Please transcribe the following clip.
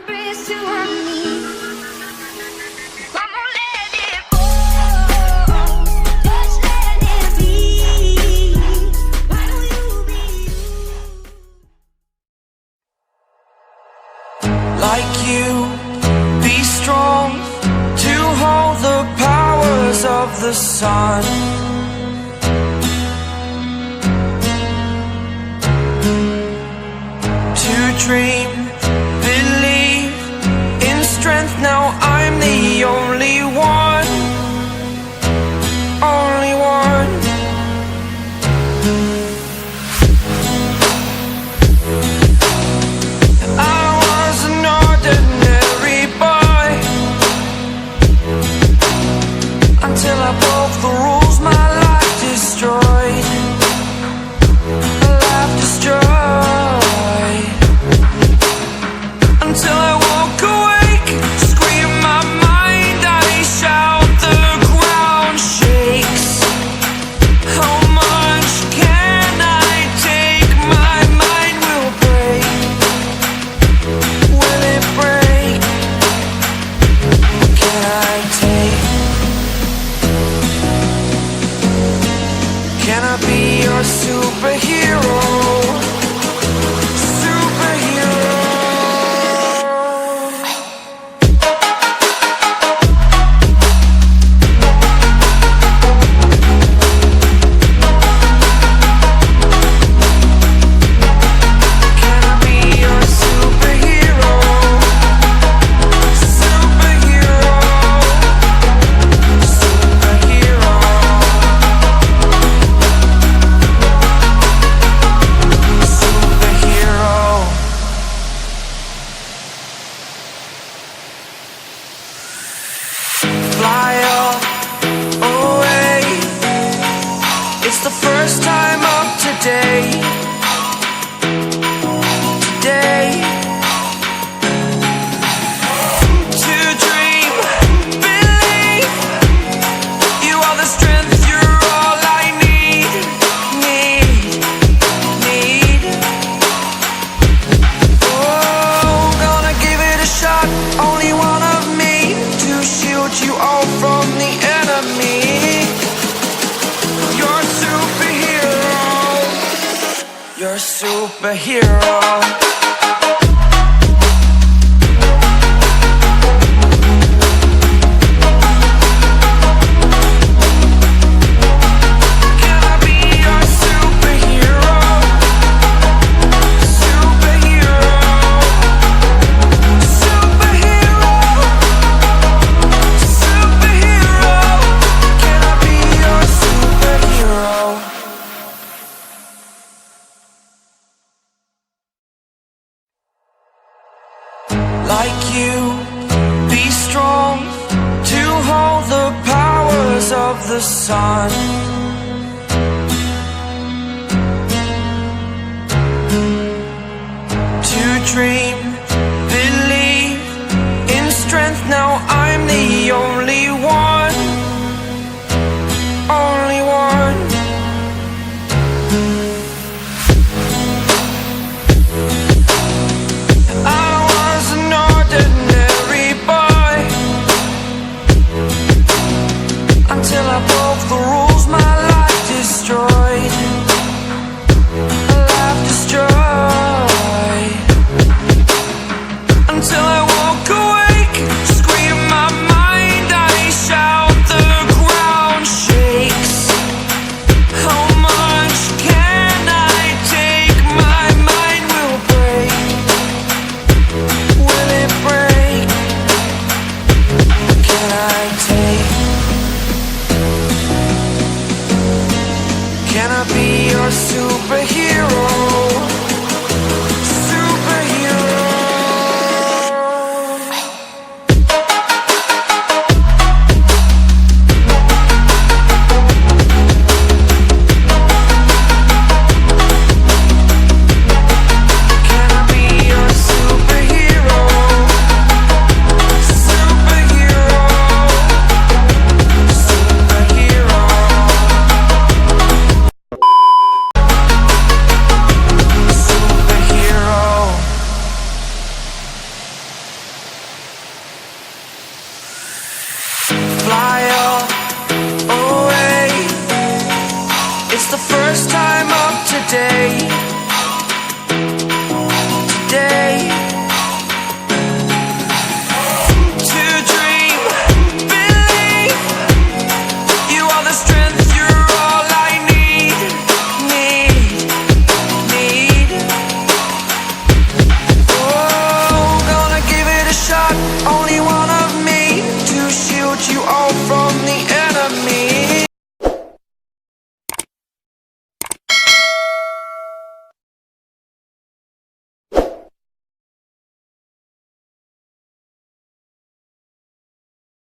embrace you and me. Come on, let it go. Just let it be. Why don't you be you? Like you, be strong to hold the powers of the sun. To dream, believe in strength. Now I'm the only one, only one. I was an ordinary boy until I broke the rules. My life destroyed, life destroyed. Until I woke awake, scream my mind, I shout, the ground shakes. How much can I take? My mind will break. Will it break? Can I take? Can I be your superhero? Superhero. Can I be your superhero? Superhero. Superhero. Superhero. Fly up away. It's the first time of today. Today. To dream, believe. You are the strength, you're all I need. Need. Oh, gonna give it a shot. Only one of me to shield you all from the enemy. You're a superhero. You're a superhero. Can I be your superhero? Superhero. Superhero. Superhero. Can I be your superhero? Like you, be strong to hold the powers of the sun. To dream, believe in strength. Now I'm the only one, only one. I was an ordinary boy until I broke the rules. My life destroyed, life destroyed. Until I woke awake, scream my mind, I shout, the ground shakes. How much can I take? My mind will break. Will it break? Can I take? Can I be your superhero? Superhero. first time.